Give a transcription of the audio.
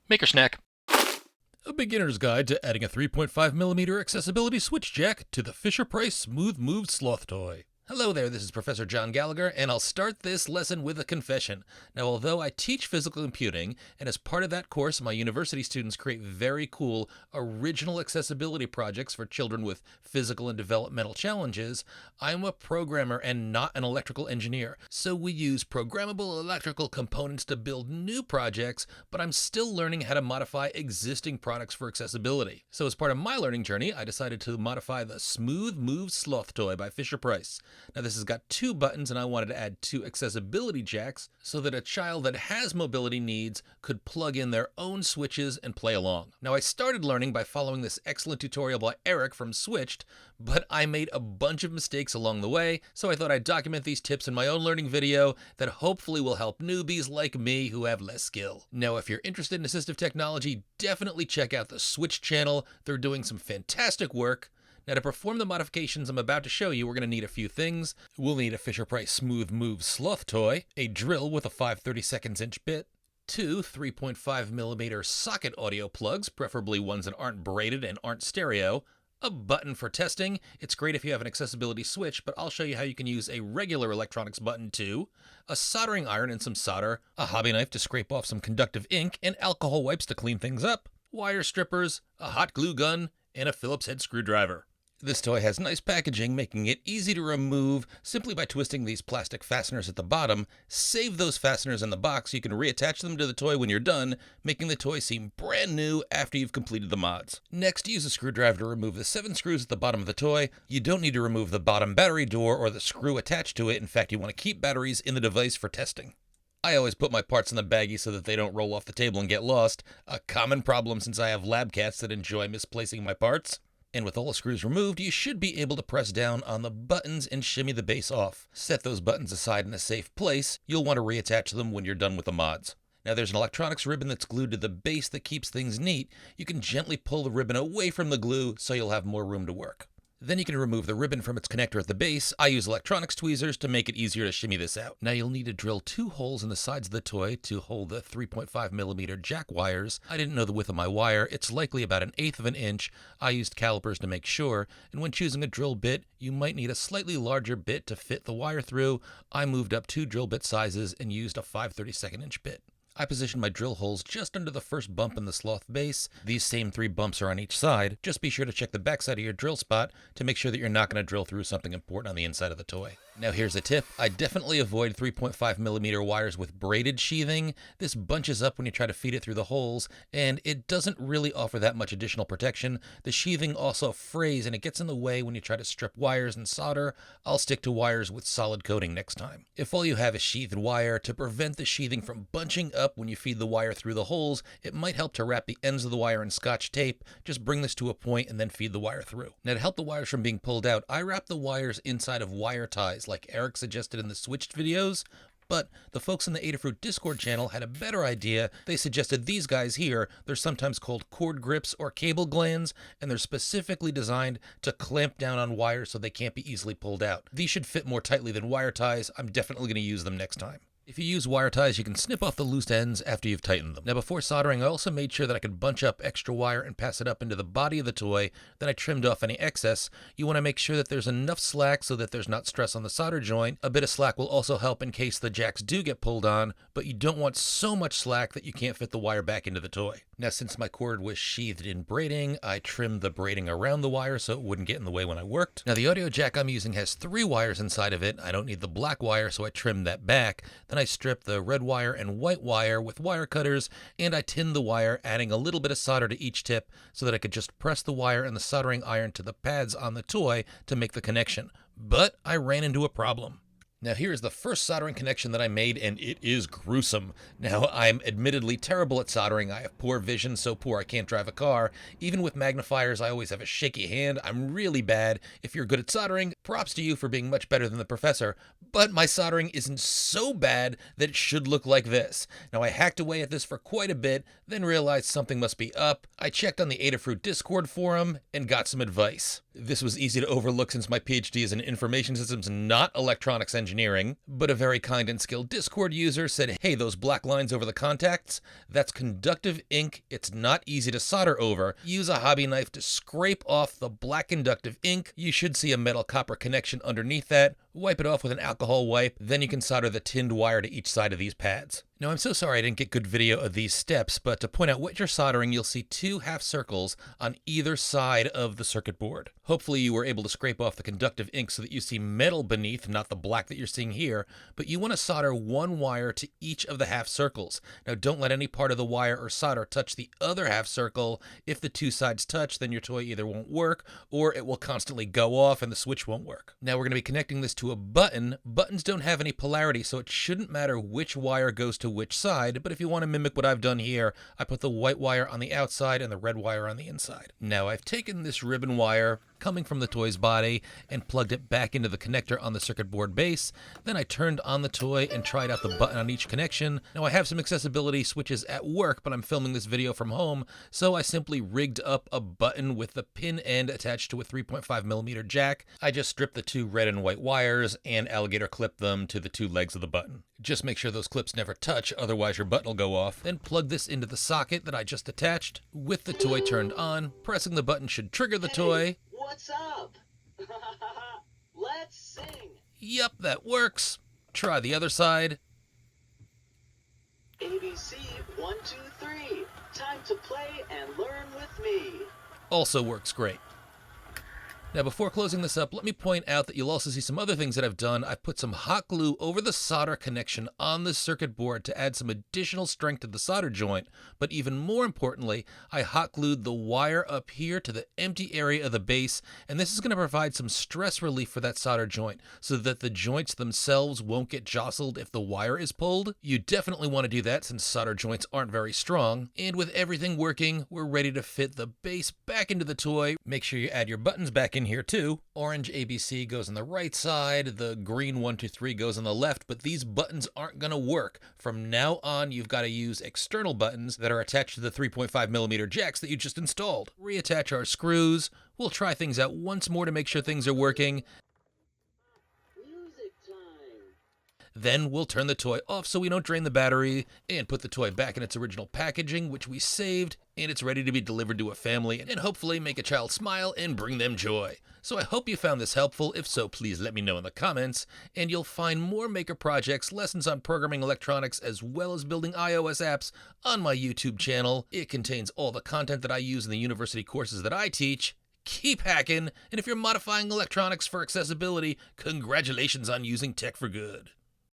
Maker snack. A beginner's guide to adding a 3.5mm accessibility switch jack to the Fisher-Price Smooth Move Sloth toy. Hello there, this is Professor John Gallagher, and I'll start this lesson with a confession. Now, although I teach physical computing, and as part of that course, my university students create very cool, original accessibility projects for children with physical and developmental challenges, I'm a programmer and not an electrical engineer. So we use programmable electrical components to build new projects, but I'm still learning how to modify existing products for accessibility. So as part of my learning journey, I decided to modify the Smooth Move Sloth toy by Fisher-Price. Now this has got 2 buttons, and I wanted to add 2 accessibility jacks so that a child that has mobility needs could plug in their own switches and play along. Now I started learning by following this excellent tutorial by Eric from Switched, but I made a bunch of mistakes along the way, so I thought I'd document these tips in my own learning video that hopefully will help newbies like me who have less skill. Now if you're interested in assistive technology, definitely check out the Switched channel. They're doing some fantastic work. Now to perform the modifications I'm about to show you, we're going to need a few things. We'll need a Fisher-Price Smooth Move Sloth toy, a drill with a 5/32 inch bit, 2 3.5mm socket audio plugs, preferably ones that aren't braided and aren't stereo, a button for testing. It's great if you have an accessibility switch, but I'll show you how you can use a regular electronics button too, a soldering iron and some solder, a hobby knife to scrape off some conductive ink, and alcohol wipes to clean things up, wire strippers, a hot glue gun, and a Phillips head screwdriver. This toy has nice packaging, making it easy to remove simply by twisting these plastic fasteners at the bottom. Save those fasteners in the box so you can reattach them to the toy when you're done, making the toy seem brand new after you've completed the mods. Next, use a screwdriver to remove the 7 screws at the bottom of the toy. You don't need to remove the bottom battery door or the screw attached to it. In fact, you want to keep batteries in the device for testing. I always put my parts in the baggie so that they don't roll off the table and get lost, a common problem since I have lab cats that enjoy misplacing my parts. And with all the screws removed, you should be able to press down on the buttons and shimmy the base off. Set those buttons aside in a safe place. You'll want to reattach them when you're done with the mods. Now there's an electronics ribbon that's glued to the base that keeps things neat. You can gently pull the ribbon away from the glue so you'll have more room to work. Then you can remove the ribbon from its connector at the base. I use electronics tweezers to make it easier to shimmy this out. Now you'll need to drill 2 holes in the sides of the toy to hold the 3.5mm jack wires. I didn't know the width of my wire. It's likely about 1/8 of an inch. I used calipers to make sure, and when choosing a drill bit, you might need a slightly larger bit to fit the wire through. I moved up 2 drill bit sizes and used a 5/32 inch bit. I positioned my drill holes just under the first bump in the Sloth base. These same 3 bumps are on each side. Just be sure to check the backside of your drill spot to make sure that you're not going to drill through something important on the inside of the toy. Now here's a tip. I definitely avoid 3.5mm wires with braided sheathing. This bunches up when you try to feed it through the holes, and it doesn't really offer that much additional protection. The sheathing also frays and it gets in the way when you try to strip wires and solder. I'll stick to wires with solid coating next time. If all you have is sheathed wire, to prevent the sheathing from bunching up when you feed the wire through the holes, it might help to wrap the ends of the wire in Scotch tape. Just bring this to a point and then feed the wire through. Now to help the wires from being pulled out, I wrap the wires inside of wire ties like Eric suggested in the Switched videos, but the folks in the Adafruit Discord channel had a better idea. They suggested these guys here. They're sometimes called cord grips or cable glands, and they're specifically designed to clamp down on wires so they can't be easily pulled out. These should fit more tightly than wire ties. I'm definitely going to use them next time. If you use wire ties, you can snip off the loose ends after you've tightened them. Now before soldering, I also made sure that I could bunch up extra wire and pass it up into the body of the toy. Then I trimmed off any excess. You want to make sure that there's enough slack so that there's not stress on the solder joint. A bit of slack will also help in case the jacks do get pulled on, but you don't want so much slack that you can't fit the wire back into the toy. Now since my cord was sheathed in braiding, I trimmed the braiding around the wire so it wouldn't get in the way when I worked. Now the audio jack I'm using has 3 wires inside of it. I don't need the black wire, so I trimmed that back. Then I stripped the red wire and white wire with wire cutters, and I tinned the wire, adding a little bit of solder to each tip so that I could just press the wire and the soldering iron to the pads on the toy to make the connection. But I ran into a problem. Now here's the first soldering connection that I made, and it is gruesome. Now I'm admittedly terrible at soldering. I have poor vision, so poor I can't drive a car. Even with magnifiers, I always have a shaky hand. I'm really bad. If you're good at soldering, props to you for being much better than the professor. But my soldering isn't so bad that it should look like this. Now I hacked away at this for quite a bit, then realized something must be up. I checked on the Adafruit Discord forum and got some advice. This was easy to overlook since my PhD is in information systems, not electronics engineering. engineering, but a very kind and skilled Discord user said, hey, those black lines over the contacts, that's conductive ink. It's not easy to solder over. Use a hobby knife to scrape off the black conductive ink. You should see a metal copper connection underneath that. Wipe it off with an alcohol wipe, then you can solder the tinned wire to each side of these pads. Now, I'm so sorry I didn't get good video of these steps, but to point out what you're soldering, you'll see 2 half circles on either side of the circuit board. Hopefully you were able to scrape off the conductive ink so that you see metal beneath, not the black that you're seeing here, but you want to solder 1 wire to each of the half circles. Now, don't let any part of the wire or solder touch the other half circle. If the 2 sides touch, then your toy either won't work or it will constantly go off and the switch won't work. Now, we're going to be connecting this to a button. Buttons don't have any polarity, so it shouldn't matter which wire goes to which side, but if you want to mimic what I've done here, I put the white wire on the outside and the red wire on the inside. Now, I've taken this ribbon wire coming from the toy's body and plugged it back into the connector on the circuit board base. Then I turned on the toy and tried out the button on each connection. Now, I have some accessibility switches at work, but I'm filming this video from home, so I simply rigged up a button with the pin end attached to a 3.5mm jack. I just stripped the 2 red and white wires and alligator clipped them to the 2 legs of the button. Just make sure those clips never touch, otherwise your button will go off. Then plug this into the socket that I just attached. With the toy turned on, pressing the button should trigger the toy. What's up? Let's sing. Yep, that works. Try the other side. ABC 1, 2, 3. Time to play and learn with me. Also works great. Now, before closing this up, let me point out that you'll also see some other things that I've done. I've put some hot glue over the solder connection on the circuit board to add some additional strength to the solder joint, but even more importantly, I hot glued the wire up here to the empty area of the base, and this is going to provide some stress relief for that solder joint so that the joints themselves won't get jostled if the wire is pulled. You definitely want to do that since solder joints aren't very strong. And with everything working, we're ready to fit the base back into the toy. Make sure you add your buttons back in here too. Orange ABC goes on the right side, the green 1, 2, 3 goes on the left, but these buttons aren't going to work. From now on, you've got to use external buttons that are attached to the 3.5mm jacks that you just installed. Reattach our screws. We'll try things out once more to make sure things are working. Music time. Then we'll turn the toy off so we don't drain the battery and put the toy back in its original packaging, which we saved, and it's ready to be delivered to a family and hopefully make a child smile and bring them joy. So I hope you found this helpful. If so, please let me know in the comments, and you'll find more maker projects, lessons on programming electronics, as well as building iOS apps on my YouTube channel. It contains all the content that I use in the university courses that I teach. Keep hacking, and if you're modifying electronics for accessibility, congratulations on using tech for good.